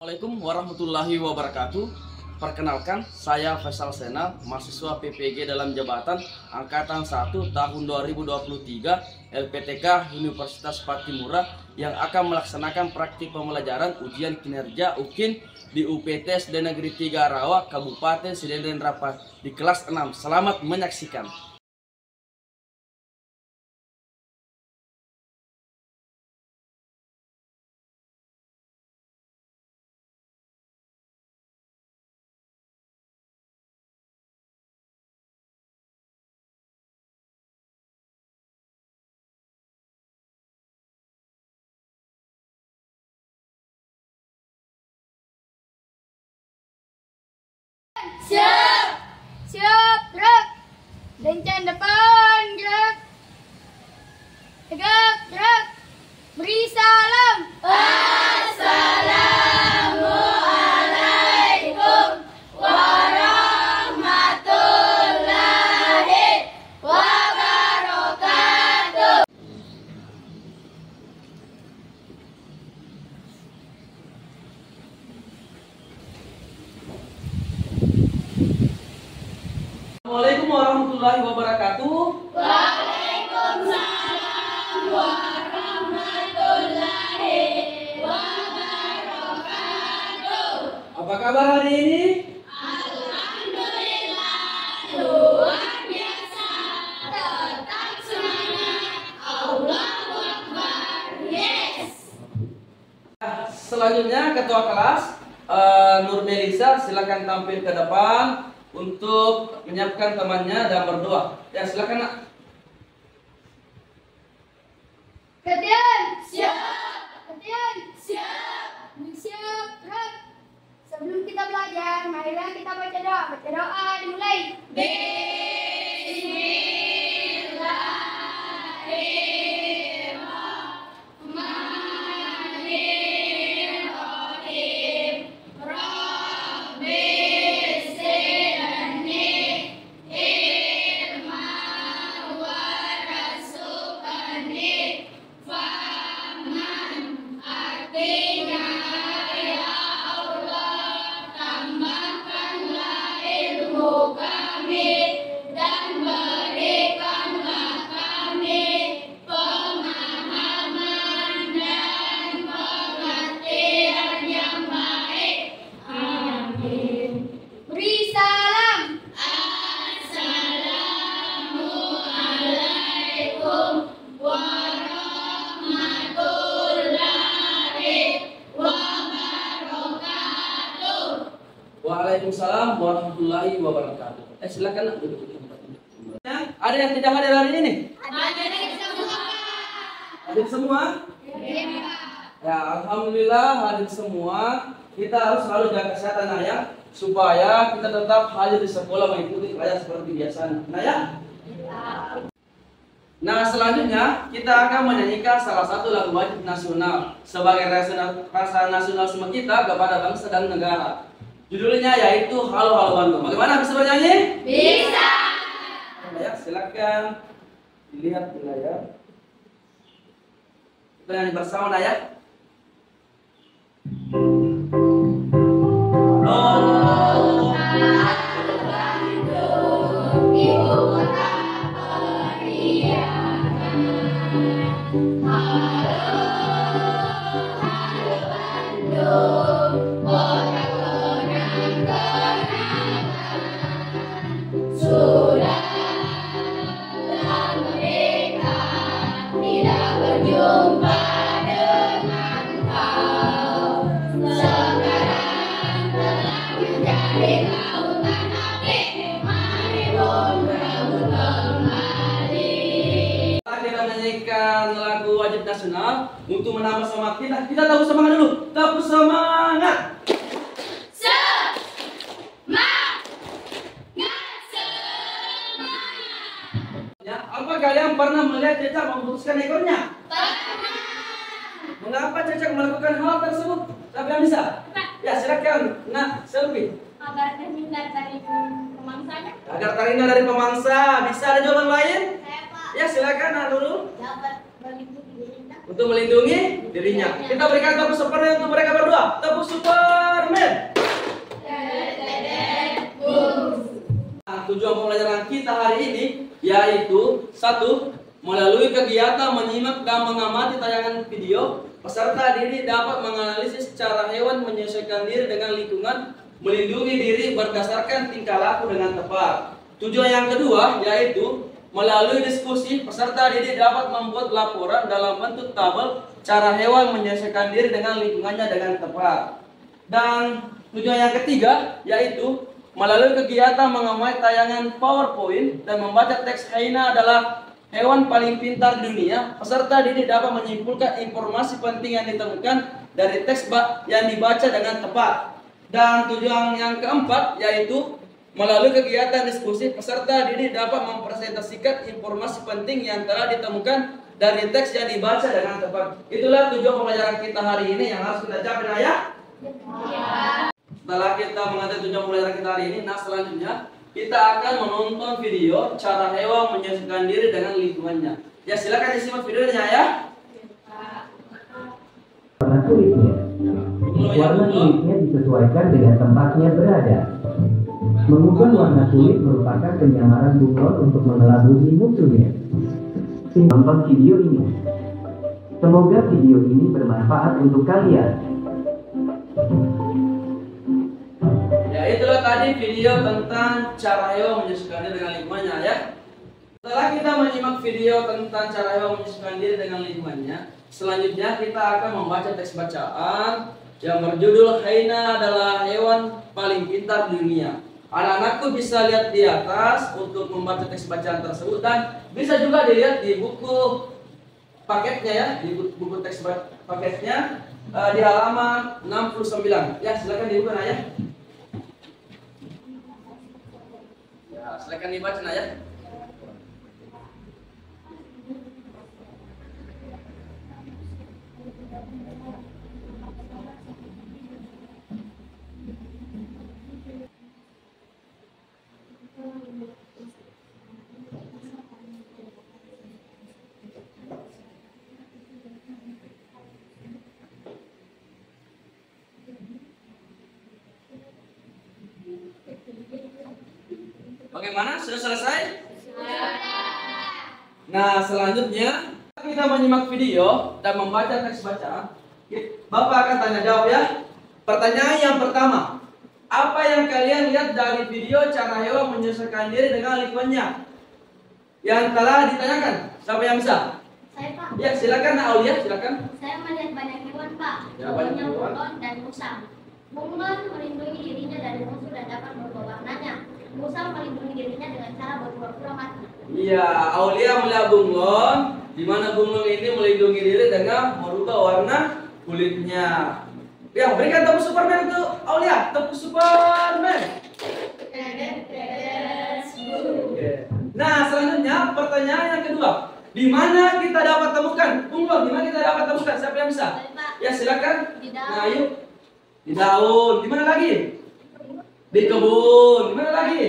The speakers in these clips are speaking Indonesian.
Assalamualaikum warahmatullahi wabarakatuh. Perkenalkan, saya Faisal Senal, mahasiswa PPG dalam jabatan Angkatan 1 tahun 2023 LPTK Universitas Patimura yang akan melaksanakan praktik pembelajaran ujian kinerja UKIN di UPT SD Negeri 3 Rawa, Kabupaten Sidenden Rapat di kelas 6. Selamat menyaksikan. Siap, siap, gerak. Lencang depan, gerak. Tegak, gerak. Beri salam. Assalamualaikum warahmatullahi wabarakatuh. Assalamualaikum warahmatullahi wabarakatuh. Waalaikumsalam warahmatullahi wabarakatuh. Apa kabar hari ini? Alhamdulillah, luar biasa. Tetap semangat. Allahu Akbar. Yes. Selanjutnya ketua kelas Nur Melisa, silakan tampil ke depan untuk menyiapkan temannya dan berdoa. Ya, silakan Nak. Ketian, siap. Ketian, siap. Siap, gerak. Sebelum kita belajar, marilah kita baca doa. Baca doa dimulai. Bismillahirrahmanirrahim. Rabbi zidni ilma warzuqni fahman. Artinya, ya Allah, tambahkanlah ilmu kami dan berikanlah kami pemahaman dan pengertian yang baik. Amin. Beri salam. Assalamualaikum warahmatullahi wabarakatuh. Waalaikumsalam warahmatullahi wabarakatuh. Silakan Nak, duduk. Ada yang tidak hadir hari ini? Hadir semua? Ya, alhamdulillah hadir semua. Kita harus selalu jaga kesehatan Nak, ya, supaya kita tetap hadir di sekolah mengikuti pelajaran seperti biasa. Nah ya. Nah, selanjutnya kita akan menyanyikan salah satu lagu wajib nasional sebagai rasa nasionalisme kita kepada bangsa dan negara. Judulnya yaitu Halo Halo Bandung. Bagaimana, bisa bernyanyi? Bisa. Nah, ya, silakan dilihat di layar. Kita nyanyi bersama Nah ya. Oh, Bandung, ibu kota periangan. Halo, halo Bandung, kota kenang-kenangan. Sudah lama mereka tidak berjumpa dengan kau. Sekarang telah menjadi lautan api, mari berebut kembali. kita menyanyikan lagu wajib nasional untuk menambah semangat kita. Kita tahu semangat dulu. Tahu semangat. Ya, apa kalian pernah melihat cecak memutuskan ekornya? Mengapa cecak melakukan hal tersebut? Siapa yang bisa? Ya, silakan. Nah, selfie. Agar terhindar dari pemangsanya. Agar terhindar dari pemangsa. Bisa ada jawaban lain? Saya Pak. Ya, silakan Nah dulu. Dapat Untuk melindungi dirinya. Kita berikan tepuk Superman untuk mereka berdua. Tepuk Superman. Nah, tujuan pembelajaran kita hari ini yaitu satu, melalui kegiatan menyimak dan mengamati tayangan video, peserta didik dapat menganalisis cara hewan menyesuaikan diri dengan lingkungan, melindungi diri berdasarkan tingkah laku dengan tepat. Tujuan yang kedua yaitu melalui diskusi, peserta didik dapat membuat laporan dalam bentuk tabel cara hewan menyesuaikan diri dengan lingkungannya dengan tepat. Dan tujuan yang ketiga yaitu melalui kegiatan mengamati tayangan PowerPoint dan membaca teks hyena adalah hewan paling pintar di dunia, peserta didik dapat menyimpulkan informasi penting yang ditemukan dari teks yang dibaca dengan tepat. Dan tujuan yang keempat yaitu melalui kegiatan diskusi, peserta didik dapat mempresentasikan informasi penting yang telah ditemukan dari teks yang dibaca dengan tepat. Itulah tujuan pembelajaran kita hari ini yang harus kita capai, ya. Setelah kita mengatur tujuan pembelajaran kita hari ini, nah selanjutnya kita akan menonton video cara hewan menyesuaikan diri dengan lingkungannya. Ya, silakan disimak videonya, ya. Warna kulitnya. Warna kulitnya disesuaikan dengan tempatnya berada. Mengubah warna kulit merupakan penyamaran bunglon untuk mengelabui musuhnya. Tonton video ini. Semoga video ini bermanfaat untuk kalian. Ya, itulah tadi video tentang cara hewan menyesuaikan diri dengan lingkungannya, ya. Setelah kita menyimak video tentang cara hewan menyesuaikan diri dengan lingkungannya, selanjutnya kita akan membaca teks bacaan yang berjudul hyena adalah hewan paling pintar di dunia. Anak-anakku bisa lihat di atas untuk membaca teks bacaan tersebut dan bisa juga dilihat di buku paketnya, ya, di buku teks paketnya di halaman 69. Ya, silakan dibuka, ya. Ya, silakan dibaca, ya. Bagaimana? Sudah selesai? Nah, selanjutnya kita menyimak video dan membaca teks bacaan. Bapak akan tanya jawab, ya. Pertanyaan yang pertama, apa yang kalian lihat dari video cara hewan menyesuaikan diri dengan lingkungannya? Yang telah ditanyakan, siapa yang bisa? Saya, Pak. Ya, silakan Aulia, silakan. Saya melihat banyak hewan, Pak. Ya, banyak Contohnya hewan. bunglon dan musang. Bunglon melindungi dirinya dari musuh dan dapat merubah warnanya. Musang melindungi dirinya dengan cara berpura-pura mati. Iya, Aulia melihat bunglon, di mana bunglon ini melindungi diri dengan merubah warna kulitnya. Ya, berikan tepuk Superman untuk Aulia, tepuk Superman. Nah, selanjutnya pertanyaan yang kedua, di mana kita dapat temukan bunglon? Di mana kita dapat temukan? Siapa yang bisa? Ya, silakan. Di daun. Nah, yuk. Di daun. Di mana lagi? Di kebun. Di mana lagi?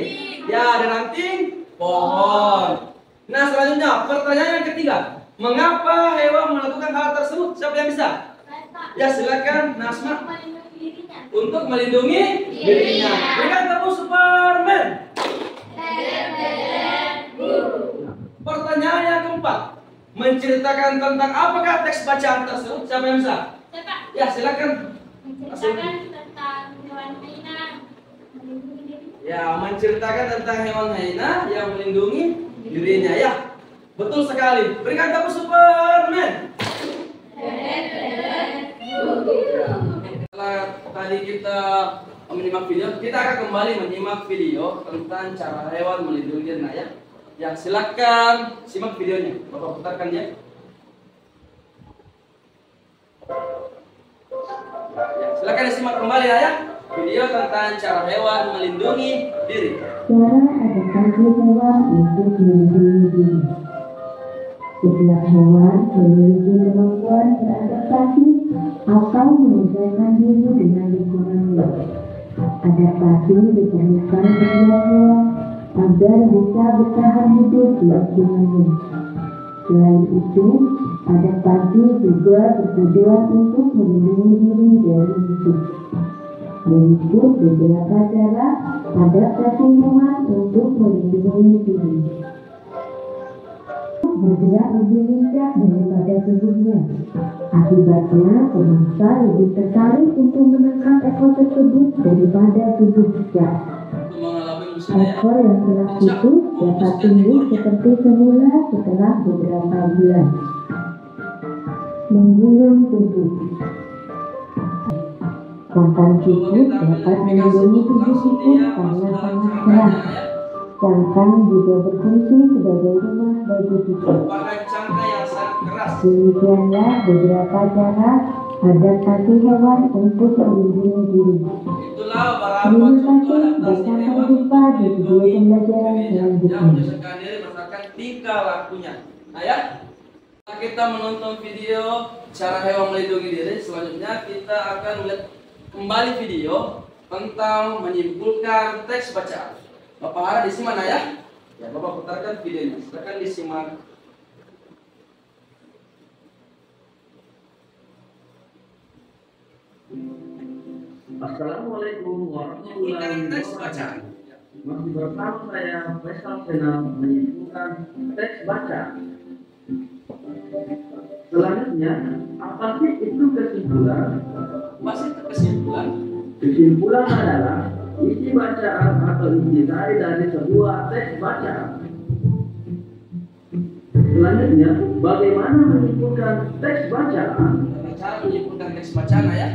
Ya, di ranting pohon. Nah, selanjutnya pertanyaan yang ketiga, mengapa hewan melakukan hal tersebut? Siapa yang bisa? Saya, Pak. Ya, silakan Nasma. Melindungi dirinya. Untuk melindungi dirinya. Berikan tepuk Superman. Pertanyaan yang keempat, menceritakan tentang apakah teks bacaan tersebut? Siapa yang bisa? Saya, Pak. Ya, silakan. Menceritakan tentang hewan hyena melindungi dirinya. Ya, menceritakan tentang hewan hyena yang melindungi dirinya, ya. Betul sekali. Berikan tepuk Superman. Setelah tadi kita menyimak video, kita akan kembali menyimak video tentang cara hewan melindungi dirinya, ya. Ya, silakan simak videonya. Bapak putarkan, ya. Ya, silakan disimak kembali, ya. Video tentang cara hewan melindungi diri. Cara adaptasi hewan untuk melindungi diri. Setiap hewan memiliki kemampuan beradaptasi atau menyesuaikan diri dengan lingkungannya. Adaptasi diperlukan setiap hewan agar bisa bertahan hidup di lingkungannya. Selain itu, adaptasi juga bertujuan untuk melindungi diri dari musuh. Berikut beberapa cara adaptasi hewan untuk melindungi diri. Bergerak lebih lincah daripada tubuhnya. Akibatnya, pemangsa lebih tertarik untuk menangkap ekor tersebut daripada tubuhnya. Ekor yang telah putus dapat tumbuh seperti semula setelah beberapa bulan. Menggulung tubuh. Makan siput dapat melindungi tubuh siput karena sangat keras. Cangkang juga berfungsi sebagai rumah bagi siput. Demikianlah beberapa cara adaptasi hewan untuk melindungi diri. Terima kasih dan sampai jumpa di video pembelajaran selanjutnya. Berdasarkan tingkah lakunya. Nah ya, kita menonton video cara hewan melindungi diri. Selanjutnya kita akan melihat kembali video tentang menyimpulkan teks bacaan. Bapak harap disimak ya. Ya, Bapak putarkan videonya. Silakan disimak. Assalamualaikum warahmatullahi Teks wabarakatuh. bacaan. Masih bersama saya Faisal Senam menyimpulkan teks baca. Selanjutnya, apa sih itu kesimpulan? Masih kesimpulan. Kesimpulan adalah isi bacaan atau isi dari sebuah teks bacaan. Selanjutnya, bagaimana menyimpulkan teks bacaan? Cara menyimpulkan teks bacaan ya.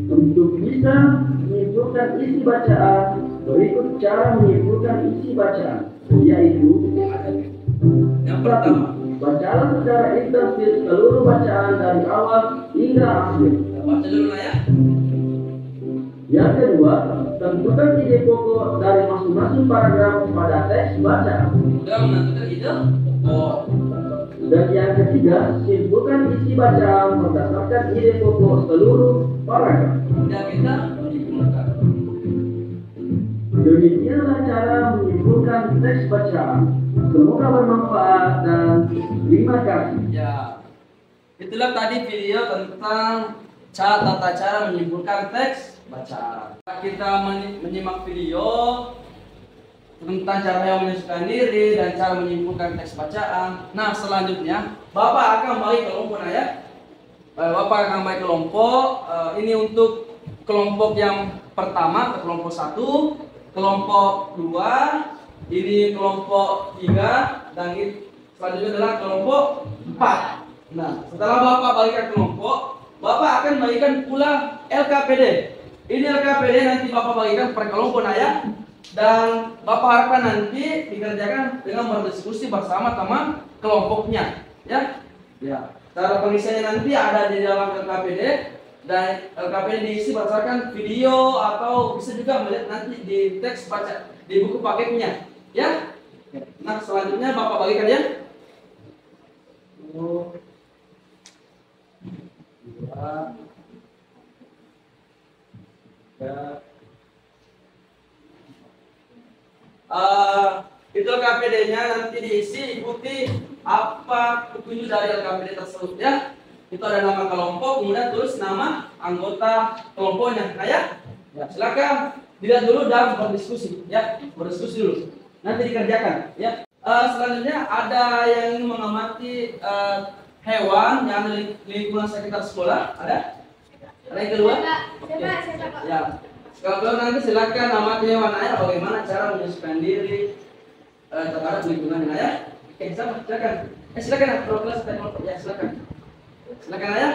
Untuk bisa menyimpulkan isi bacaan, berikut cara menyimpulkan isi bacaan, yaitu Yang pertama, bacalah secara intensif seluruh bacaan dari awal hingga akhir. baca dulu ya. Yang kedua, tentukan ide pokok dari masing-masing paragraf pada teks bacaan. Sudah menentukan ide pokok. Dan yang ketiga, simpulkan isi bacaan berdasarkan ide pokok seluruh paragraf. Dan kita menyimpulkan. Demikianlah cara menyimpulkan teks bacaan. Semoga bermanfaat dan terima kasih. Ya, itulah tadi video tentang tata cara menyimpulkan teks bacaan. Kita menyimak video tentang cara yang menyesuaikan diri dan cara menyimpulkan teks bacaan. Nah, selanjutnya Bapak akan bagi kelompok ya. Bapak akan bagi kelompok. Ini untuk kelompok yang pertama, kelompok 1, kelompok 2, ini kelompok 3, dan selanjutnya adalah kelompok 4. Nah, setelah Bapak bagikan kelompok, Bapak akan bagikan pula LKPD. Ini LKPD nanti Bapak bagikan per kelompok ya. Dan Bapak harapkan nanti dikerjakan dengan berdiskusi bersama teman kelompoknya ya. Ya. Cara pengisiannya nanti ada di dalam LKPD, dan LKPD diisi berdasarkan video atau bisa juga melihat nanti di teks baca di buku paketnya ya. Nah, selanjutnya Bapak bagikan ya. 1, 2, 3. Itu LKPD-nya nanti diisi, ikuti apa petunjuk dari LKPD tersebut ya. Itu ada nama kelompok, kemudian tulis nama anggota kelompoknya. Nah ya, silakan dilihat dulu dan berdiskusi ya, berdiskusi dulu. Nanti dikerjakan ya. Selanjutnya ada yang ingin mengamati hewan yang lingkungan sekitar sekolah, ada? Ada yang kedua? Siapa? Ya. Kalau nanti silakan amati hewan ya, bagaimana cara menyesuaikan diri terhadap lingkungan ya. Oke, sama, silakan. Silakan kalau kelas ya, silakan. Silakan ya.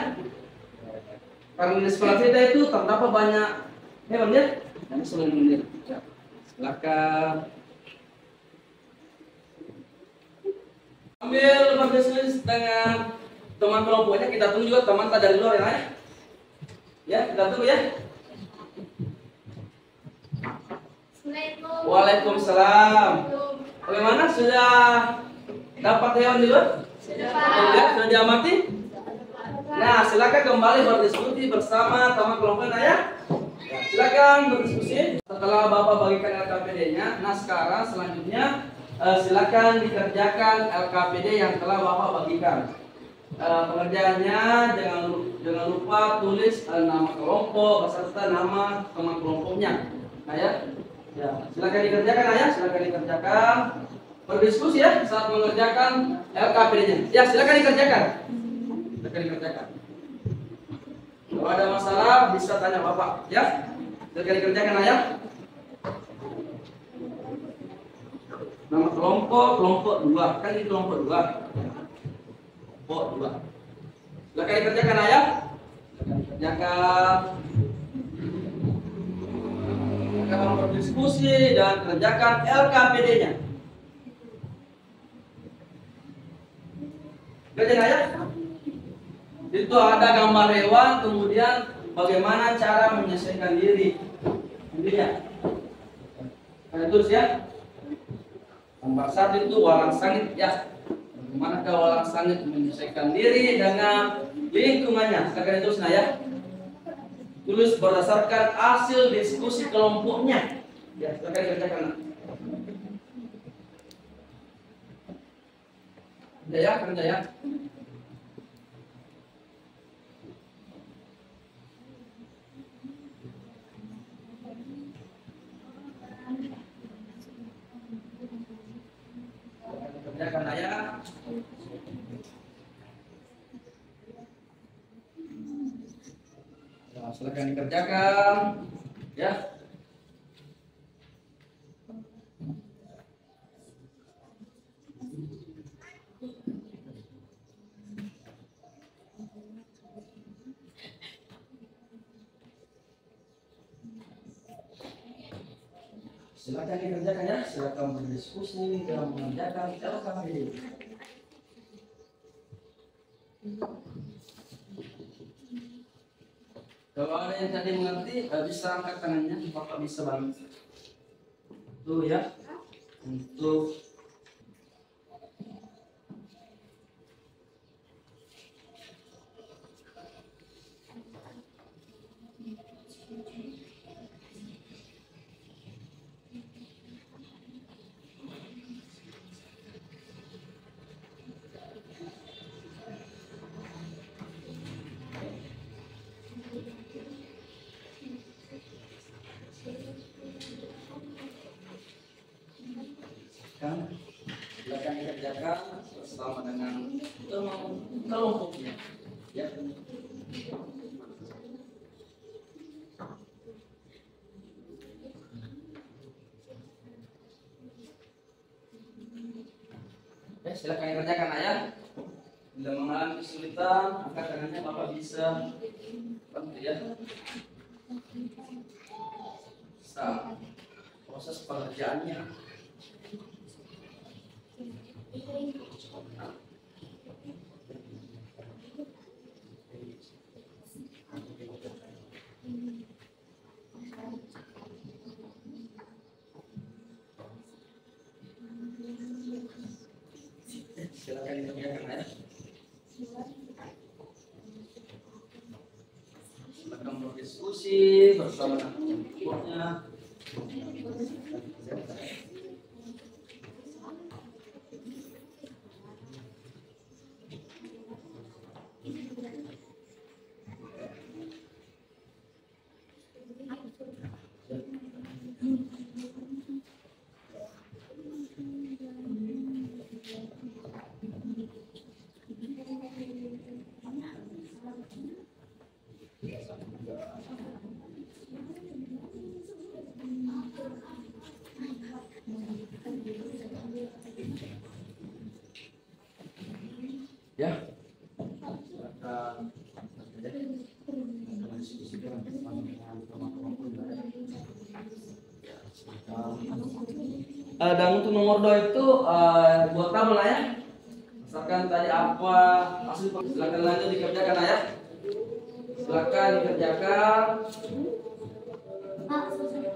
Karena di sekolah kita itu terdapat banyak hewan ya. Kami selalu mendir. Silakan. Ambil berdiskusi dengan teman kelompoknya, kita tunggu juga teman dari luar ya. Ya, kita tunggu ya. Waalaikumsalam. Bagaimana, sudah dapat hewan di luar? Sudah diamati? Nah, silakan kembali berdiskusi bersama teman kelompoknya ya. Silakan berdiskusi. Setelah Bapak bagikan LKPD-nya, nah sekarang selanjutnya silakan dikerjakan LKPD yang telah Bapak bagikan. Pengerjaannya jangan lupa tulis nama kelompok beserta nama teman kelompoknya. Nah ya, silakan dikerjakan ayah, silakan dikerjakan. Berdiskusi ya saat mengerjakan LKPD-nya. Ya, silakan dikerjakan. Silakan dikerjakan. Kalau ada masalah bisa tanya Bapak, ya. Silakan dikerjakan ayah. Nama kelompok 2. Kan ini kelompok 2. Kelompok 2. Silakan dikerjakan ayah. Silakan dikerjakan. Silakan berdiskusi dan kerjakan LKPD-nya. Kerjain ayah. Itu ada gambar hewan, kemudian bagaimana cara menyelesaikan diri. Intinya. Nah, terus ya. Nomor 1 itu walang sangit ya. Bagaimana walang sangit menyelesaikan diri dengan lingkungannya. Silakan terus nah ya. Tulis berdasarkan hasil diskusi kelompoknya. Ya, silakan kerjakan. Kerja ya. Kerjakan ayah. Nah, silakan dikerjakan ya. Silakan dikerjakan ya, silakan berdiskusi dan mengerjakan LKPD. Kalau ada yang tadi mengerti, bisa angkat tangannya, Bapak bisa bantu. Tuh ya, untuk silakan dikerjakan bersama dengan kelompoknya ya. Silakan dikerjakan ayah. Bila mengalami kesulitan, angkat tangannya, Bapak bisa bantu ya. Proses pengerjaannya. Silakan dikerjakan ya. Silakan berdiskusi bersama kelompoknya. Ya. Dan untuk nomor 2 itu buat kamu lah ya. Misalkan tadi apa hasil, silakan lanjut dikerjakan ya. Silakan dikerjakan.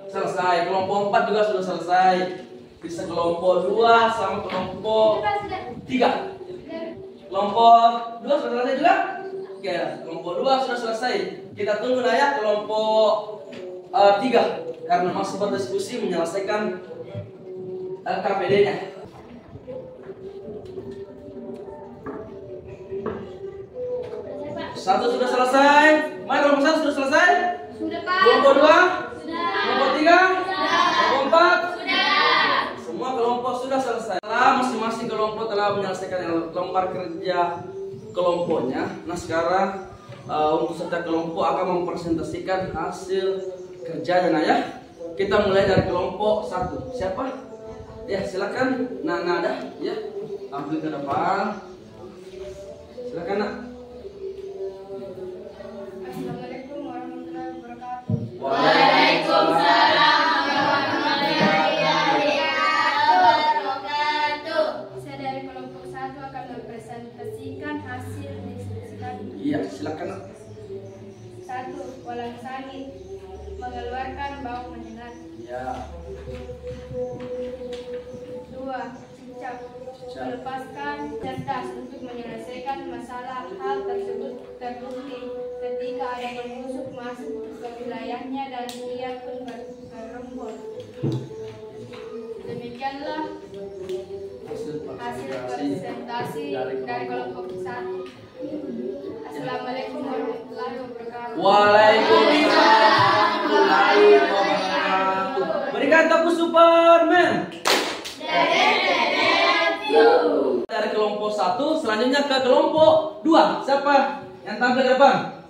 Selesai. Kelompok 4 juga sudah selesai. Bisa kelompok 2 sama kelompok 3. Kelompok 2 sudah selesai juga? Oke, kelompok 2 sudah selesai. Kita tunggu nah ya kelompok 3 karena masih berdiskusi menyelesaikan LKPD-nya. 1 sudah selesai. Mari kelompok 1 sudah selesai. Sudah, Pak. Kelompok 2, Sudah. kelompok 3, Sudah. kelompok 4. Sudah. Semua kelompok sudah selesai. Setelah masing-masing kelompok telah menyelesaikan lembar kerja kelompoknya. Nah sekarang untuk setiap kelompok akan mempresentasikan hasil kerjanya. Nah ya, kita mulai dari kelompok 1. Siapa? Ya silakan. Nada ya, tampil ke depan. Silakan nak. Assalamualaikum warahmatullahi wabarakatuh. Waalaikumsalam. Saya dari kelompok 1 akan mempresentasikan hasil diskusi kami. Iya silakan nak. 1. Walang sangit mengeluarkan bau menyengat. Ya. 2. Cicak melepaskan cerdas untuk menyelesaikan masalah. Hal tersebut terbukti ketika ada penyusup masuk ke wilayahnya dan ia pun bergerombol. Demikianlah hasil presentasi dari kelompok 1. Assalamualaikum warahmatullahi wabarakatuh. Waalaikumsalam warahmatullahi wabarakatuh. Berikan tepuk Superman. Dari kelompok 1 selanjutnya ke kelompok 2. Siapa yang tampil ke depan?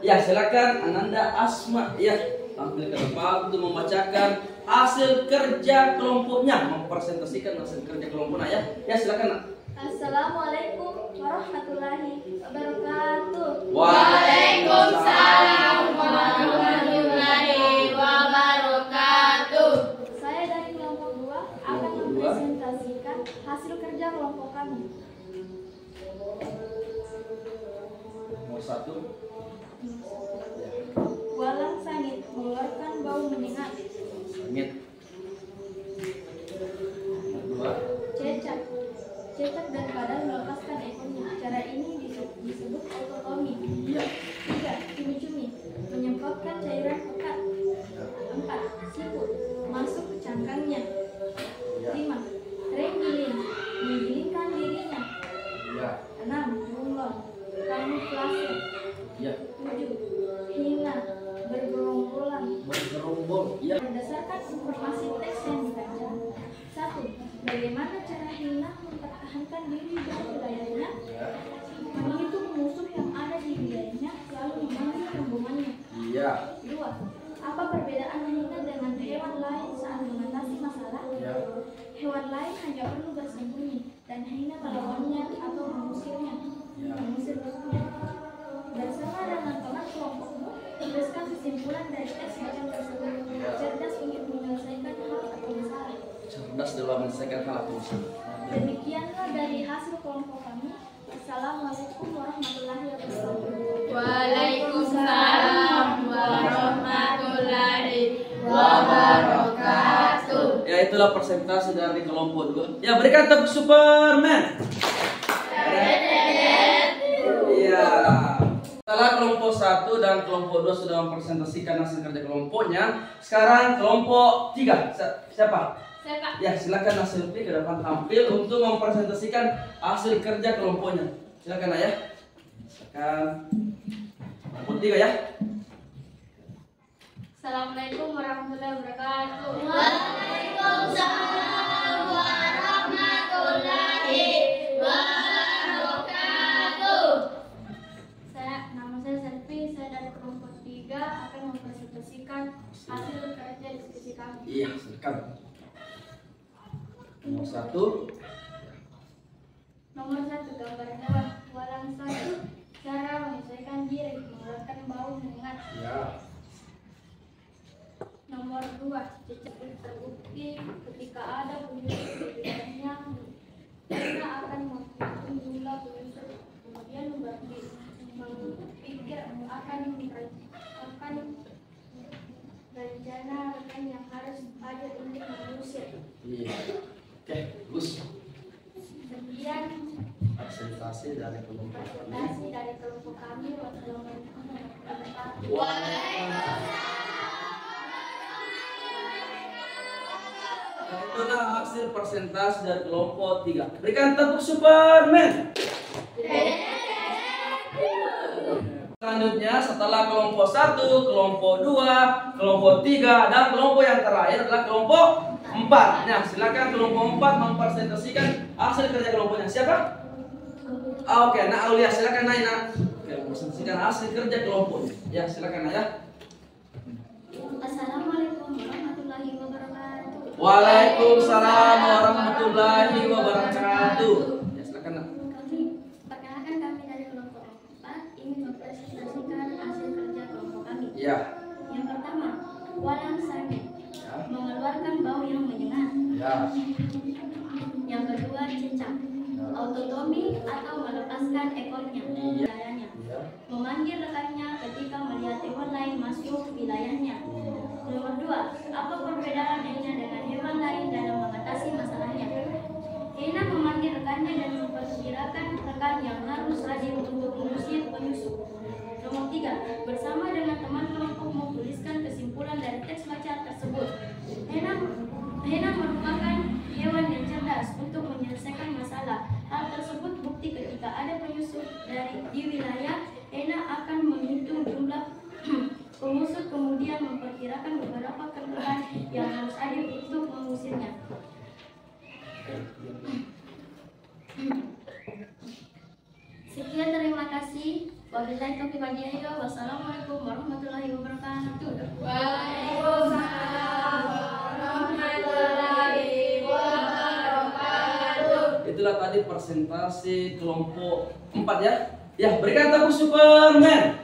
Ya silakan Ananda Asma ya tampil ke depan untuk membacakan hasil kerja kelompoknya, mempresentasikan hasil kerja kelompoknya ya. Ya silakan nak. Assalamualaikum warahmatullahi wabarakatuh. Waalaikumsalam warahmatullahi wabarakatuh. Saya dari kelompok 2 akan Kelompok 2. mempresentasikan hasil kerja kelompok kami. Nomor 1. Walang sangit mengeluarkan bau menyengat. Sangit. Nomor 2. Cecak dan kadal melepaskan ekornya. Cara ini disebut ototomi. Iya. 3. Cumi-cumi menyemprotkan cairan pekat. 4. Siput masuk ke cangkangnya. 5. Renggiling menggilingkan dirinya. Iya. 6. Bunglon kamuflase. Iya. 7. Hina bergerombolan. Bergerombol. Iya. Berdasarkan informasi teks yang dibaca. 1. Bagaimana cara hina mempertahankan diri dari wilayahnya? Iya. Menghitung musuh yang ada di wilayahnya lalu memanggil rombongannya. Iya. 2. Apa perbedaan hina dengan hewan lain saat mengatasi masalah? Iya. Hewan lain hanya perlu bersembunyi dan hina melawannya atau mengusirnya. Ya. Mengusir musuhnya. Bersama dengan teman kelompokmu, tuliskan kesimpulan dari teks macam tersebut. Cerdas untuk menyelesaikan hal atau masalah. Cerdas dalam menyelesaikan hal atau masalah. Demikianlah dari hasil kelompok kami. Assalamualaikum warahmatullahi wabarakatuh. Waalaikumsalam warahmatullahi wabarakatuh. Ya itulah presentasi dari kelompok 2. Ya berikan tepuk Superman. Iya. Setelah kelompok 1 dan kelompok 2 sudah mempresentasikan hasil kerja kelompoknya, sekarang kelompok 3. Siapa? Saya Kak. Ya silakan Nasilpi ke depan tampil untuk mempresentasikan hasil kerja kelompoknya. Silakan ayah. Silakan. Kelompok 3 ya. Assalamualaikum warahmatullahi wabarakatuh. Waalaikumsalam warahmatullahi wabarakatuh. Nama saya Selvi, saya dari kelompok 3 akan mempresentasikan hasil kerja diskusi kami. Iya, silakan. Nomor 1. Nomor 1, gambar hewan. Walang sangit cara menyesuaikan diri mengeluarkan bau menyengat. Ya. Nomor 2, cecak terbukti ketika ada penyusup di wilayahnya. Karena akan menghitung jumlah penyusup, kemudian berpikir akan rencana rekan yang harus ada untuk mengusir. Iya. Oke, bagus. Sekian Presentasi dari kelompok kami. presentasi dari kelompok kami. Wassalamualaikum warahmatullahi wabarakatuh. Itulah hasil presentasi dari kelompok 3. Berikan tepuk Superman. selanjutnya setelah kelompok 1, kelompok 2, kelompok 3 dan kelompok yang terakhir adalah kelompok 4. Nah, silakan kelompok 4 mempresentasikan hasil kerja kelompoknya. Siapa? Oke, nah Aulia silakan Nay, Nak. Oke, mempresentasikan hasil kerja kelompoknya. Ya, silakan Nay ya. Assalamualaikum warahmatullahi wabarakatuh. Waalaikumsalam warahmatullahi wabarakatuh. Ya, silakan Nak. Perkenalkan kami dari kelompok 4 ingin mempresentasikan hasil kerja kelompok kami. Ya. Yang pertama, walang sakit, Ya. mengeluarkan bau yang menyengat. Ya. Yang kedua, cecak, autotomi atau melepaskan ekornya ke wilayahnya. Ya. Memanggil rekannya ketika melihat hewan lain masuk wilayahnya. Nomor 2, apa perbedaan Ena dengan hewan lain dalam mengatasi masalahnya? Ena memanggil rekannya dan memperkirakan rekan yang harus hadir untuk mengusir penyusup. Nomor 3, bersama dengan teman kelompok menuliskan kesimpulan dari teks baca tersebut. Ena merupakan hewan yang cerdas untuk menyelesaikan masalah. Hal tersebut bukti ketika ada penyusup di wilayah, Ena akan menghitung jumlah pemusuh kemudian memperkirakan beberapa kendaraan yang harus hadir untuk mengusirnya. Sekian, terima kasih. Wabillahi taufiq wal hidayah. Wassalamualaikum warahmatullahi wabarakatuh. Waalaikumsalam warahmatullahi wabarakatuh. Itulah tadi presentasi kelompok 4 ya. Ya, berikan tepuk Superman.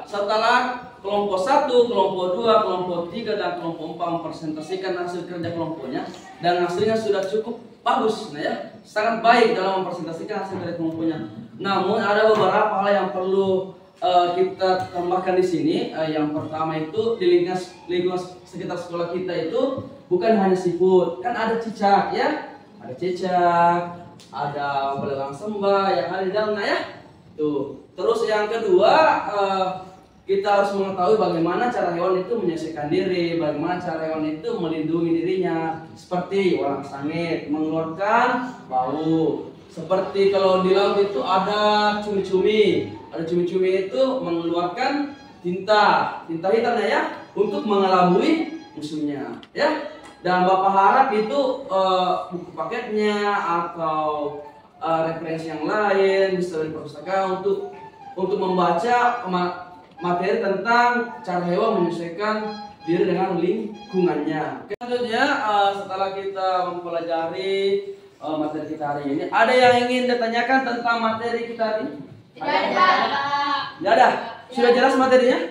Setelah kelompok 1, kelompok 2, kelompok 3 dan kelompok 4 mempresentasikan hasil kerja kelompoknya dan hasilnya sudah cukup bagus, nah ya, sangat baik dalam mempresentasikan hasil kerja kelompoknya. Namun ada beberapa hal yang perlu kita tambahkan di sini. Yang pertama itu di lingkungan sekitar sekolah kita itu bukan hanya siput, kan ada cicak ya, ada cicak, ada belalang sembah yang ada di dalam, nah ya. Tuh. Terus yang kedua, kita harus mengetahui bagaimana cara hewan itu menyelesaikan diri, bagaimana cara hewan itu melindungi dirinya, seperti walang sangit, mengeluarkan bau. Seperti kalau di laut itu ada cumi-cumi, itu mengeluarkan tinta hitam ya, untuk mengelabui musuhnya, ya. Dan Bapak harap itu buku paketnya atau referensi yang lain bisa dari perpustakaan untuk membaca materi tentang cara hewan menyesuaikan diri dengan lingkungannya. Oke, selanjutnya setelah kita mempelajari materi kita hari ini, ada yang ingin ditanyakan tentang materi kita hari ini? Tidak ada. Sudah jelas materinya?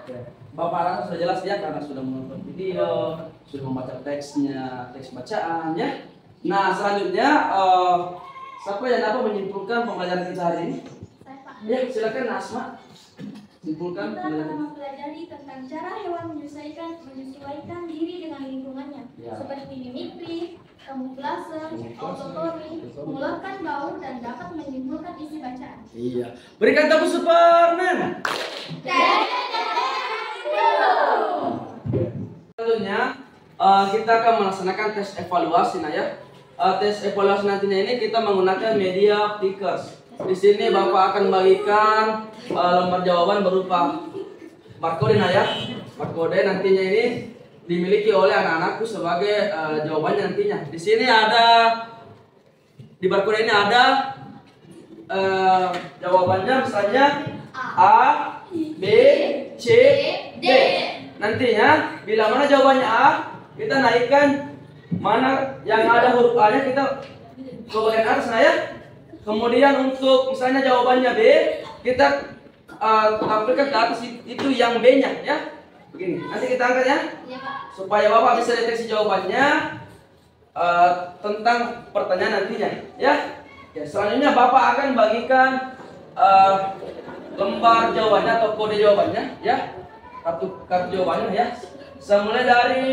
Oke. Bapak rasa sudah jelas ya, karena sudah menonton video, sudah membaca teksnya, teks bacaan ya. Nah, selanjutnya siapa yang dapat menyimpulkan pembelajaran kita hari ini? Ya, silakan Asma. Simpulkan Kita pembelajaran. telah mempelajari tentang cara hewan menyesuaikan diri dengan lingkungannya, Ya. seperti mimikri, kamuflase, autotomi, mengeluarkan bau, dan dapat menyimpulkan isi bacaan. Iya. Berikan tepuk Superman. Selanjutnya kita akan melaksanakan tes evaluasi, nah ya. Tes evaluasi nantinya ini kita menggunakan media Pickers. Di sini Bapak akan bagikan lembar jawaban berupa barcode, nah ya. Barcode nantinya ini dimiliki oleh anak-anakku sebagai jawabannya nantinya. Di sini ada, di barcode ini ada jawabannya misalnya A, B, C, D. Nantinya bila mana jawabannya A, kita naikkan mana yang ada huruf A-nya kita ke bagian atas, nah ya. Kemudian untuk misalnya jawabannya B, kita tampilkan ke atas itu yang B-nya ya. Begini. Nanti kita angkat ya. Iya, Pak. Supaya Bapak bisa deteksi jawabannya tentang pertanyaan nantinya ya. Ya, selanjutnya Bapak akan bagikan lembar jawabannya atau kode jawabannya ya. Kartu jawabannya ya. Semulai dari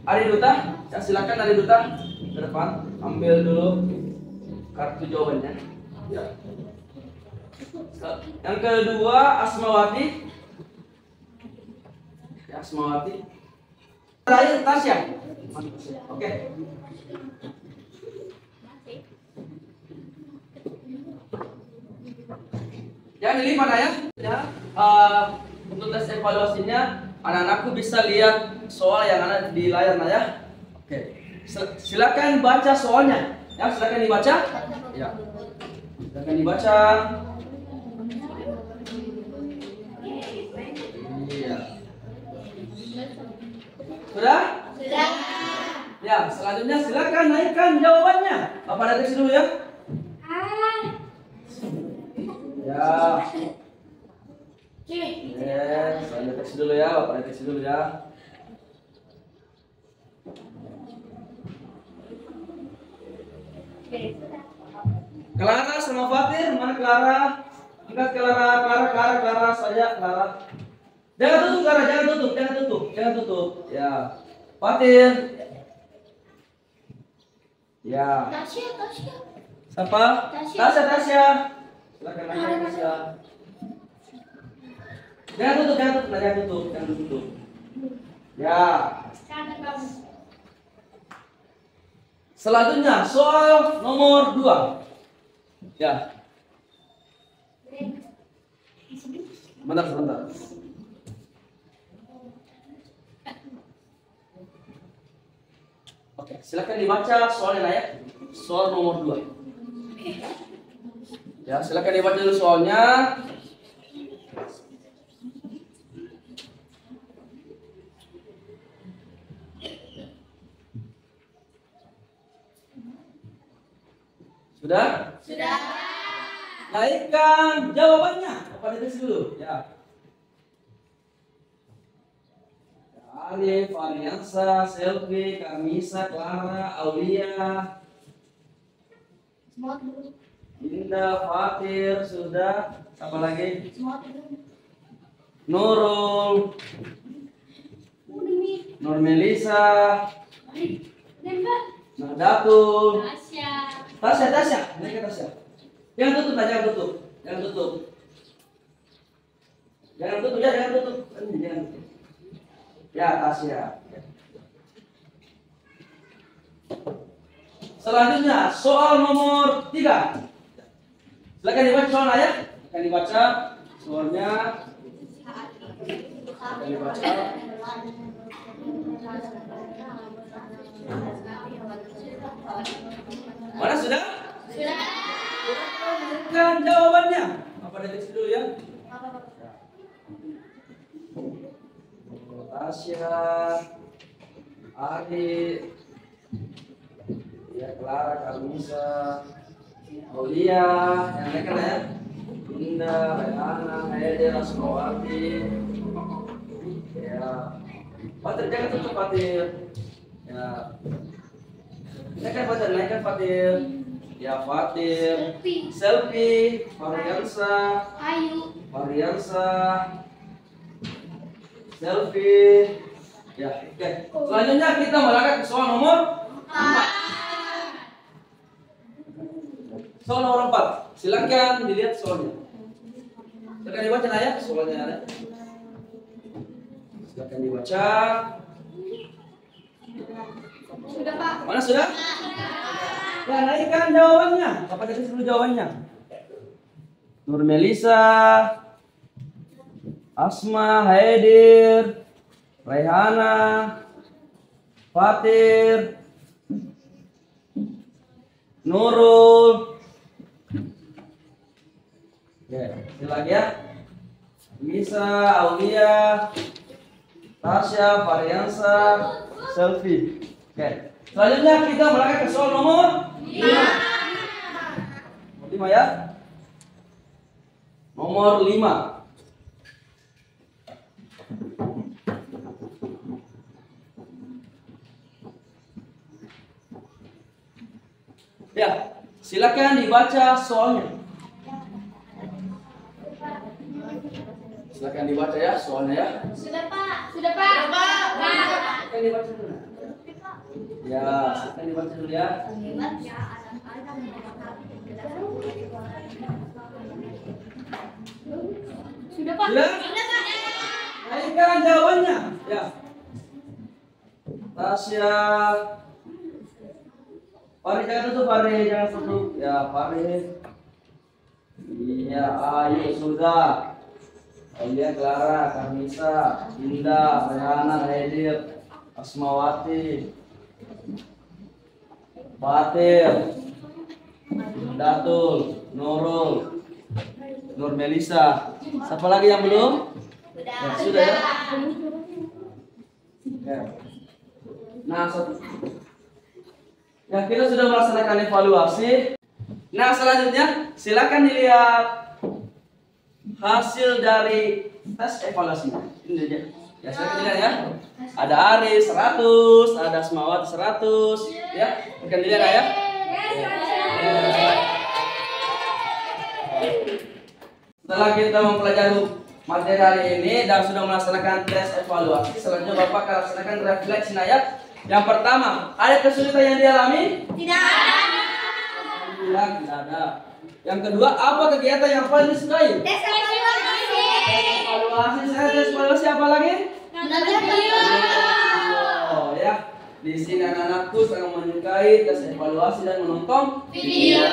Ari Duta, ya, silakan Ari Duta ke depan, ambil dulu kartu jawabannya. Ya. Yang kedua Asmawati. Ya, Asmawati. Terakhir Tasya. Oke. Jangan dilipat ya. Ya. Untuk tes evaluasinya, anak-anakku bisa lihat soal yang ada di layar ya. Oke. Silakan baca soalnya. Ya, silakan dibaca. Ya. Silakan dibaca. Iya. Sudah? Sudah. Ya, selanjutnya silakan naikkan jawabannya. Bapak deteksi dulu ya. Ya. Saya deteksi dulu ya, Bapak deteksi dulu ya. Clara sama Fatir, mana Clara? Angkat Clara saja, Clara. Jangan tutup Clara, jangan tutup. Ya. Fatir. Ya. Tasya. Siapa? Tasya. Silakan naik Tasya. Jangan tutup. Ya. Selanjutnya soal nomor 2. Ya. Sebentar. Oke, silakan dibaca soalnya ya. Soal nomor 2. Ya, silakan dibaca dulu soalnya. Sudah? Sudah. Naikkan jawabannya. Bapak deteksi dulu. Ya. Alif, Ariansa, Selvi, Kamisa, Clara, Aulia, Indah, Fatir, sudah. Apa lagi? Nurul, Nur Melisa, Nadatul, Tasya. Naikkan Tasya. Jangan tutup. Jangan tutup. Ya, Tasya. Selanjutnya soal nomor 3. Silakan dibaca soalnya ya. Silakan dibaca soalnya. Silakan dibaca. Mana sudah? Sudah. Silakan jawabannya. Apa deteksi dulu ya? Tasya, Ari, ya Clara, Kamisa, Aulia, yang lain ya. Indah, Rayana, Hede, Rasmawati. Ya. Fatir, jangan tutup Fatir. Ya. Naikkan Fatir. Ya, Fatir. Selfie, Mariansa, Selfie. Ya, oke. Selanjutnya kita melangkah ke soal nomor 4. Soal nomor 4. Silakan dilihat soalnya. Silakan dibaca ya soalnya ada. Silakan dibaca. Sudah, Pak. Mana sudah? Ya, naikkan jawabannya. Bapak kasih dulu jawabannya. Nur Melisa, Asma, Haidir, Raihana, Fatir, Nurul. Ya, ini lagi ya. Misa, Aulia, Tasya, Variansa, Selfie. Oke. Selanjutnya kita melangkah ke soal nomor 5. Nomor 5 ya. Nomor 5. Ya, silakan dibaca soalnya. Silakan dibaca ya soalnya ya. Sudah, Pak. Silakan dibaca dulu. Ya, silakan dibaca dulu ya. Sudah, Pak. Sudah? Naikkan jawabannya. Ya. Tasya. Pari jangan tutup, Pari jangan tutup. Ya, Pari. Iya, ayo sudah. Aulia, Clara, Karnisa, Indah, Rehana, Hedir, Asmawati, Fatir, Datul, Nurul, Nur Melisa. Siapa lagi yang belum? Ya, sudah ya. Ya. Nah, ya, kita sudah melaksanakan evaluasi. Nah, selanjutnya silakan dilihat hasil dari tes evaluasi. Ini aja. Ya, silakan dilihat ya. Ada Aris 100, ada Asmawati 100, ya. Akan dilihat ya. Setelah kita mempelajari materi hari ini dan sudah melaksanakan tes evaluasi, selanjutnya Bapak akan laksanakan refleksi ayat. Yang pertama, ada kesulitan yang dialami? Tidak ada. Yang kedua, apa kegiatan yang paling disukai? Tes evaluasi. Tes evaluasi apa lagi? Nonton video. Oh ya, di sini anak-anakku sangat menyukai tes evaluasi dan menonton video.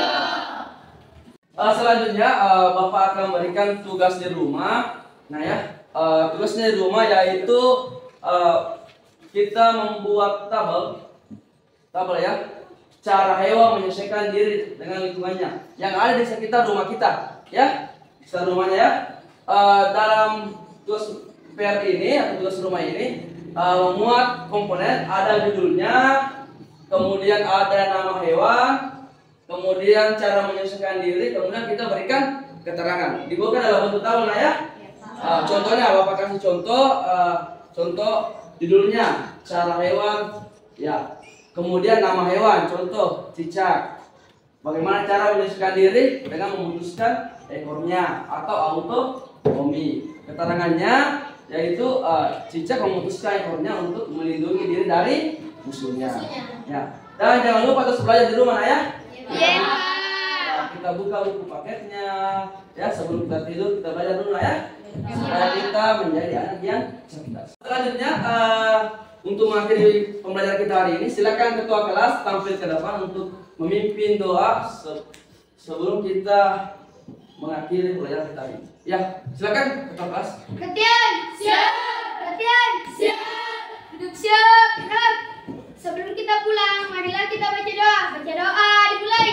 Selanjutnya Bapak akan memberikan tugas di rumah. Nah ya, tugasnya di rumah yaitu kita membuat tabel ya, cara hewan menyesuaikan diri dengan lingkungannya yang ada di sekitar rumah kita, ya, sekitar rumahnya ya. Dalam tugas PR ini atau tugas rumah ini memuat komponen, ada judulnya, kemudian ada nama hewan, kemudian cara menyesuaikan diri, kemudian kita berikan keterangan. Dibuatkan dalam bentuk tabel ya. Contohnya Bapak kasih contoh judulnya cara hewan, ya. Kemudian nama hewan, contoh cicak. Bagaimana cara menyesuaikan diri dengan memutuskan ekornya atau autonomi. Keterangannya yaitu cicak memutuskan ekornya untuk melindungi diri dari musuhnya. Ya. Dan jangan lupa terus belajar di rumah ya. Nah, kita buka buku paketnya ya, sebelum kita tidur kita belajar dulu ya. Supaya kita menjadi anak yang cerdas. Selanjutnya untuk mengakhiri pembelajaran kita hari ini, silakan ketua kelas tampil ke depan untuk memimpin doa sebelum kita mengakhiri pembelajaran kita hari ini. Ya, silakan ketua kelas. Latihan siap. Latihan siap. Duduk siap. Gerak. Sebelum kita pulang, marilah kita baca doa. Baca doa dimulai.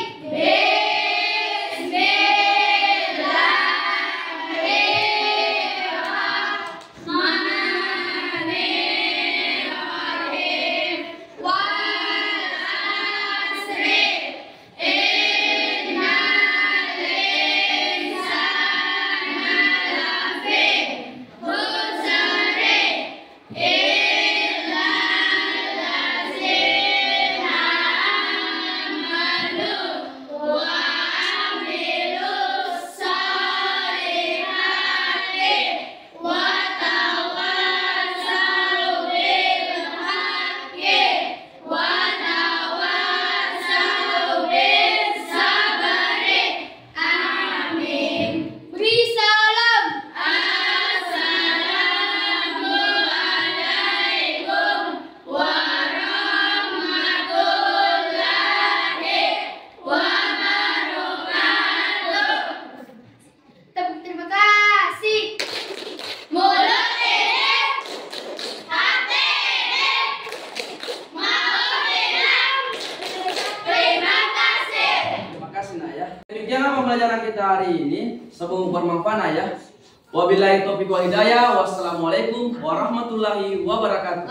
Pembelajaran kita hari ini semoga bermanfaat ya. Wabillahi taufiq wal hidayah. Wassalamualaikum warahmatullahi wabarakatuh.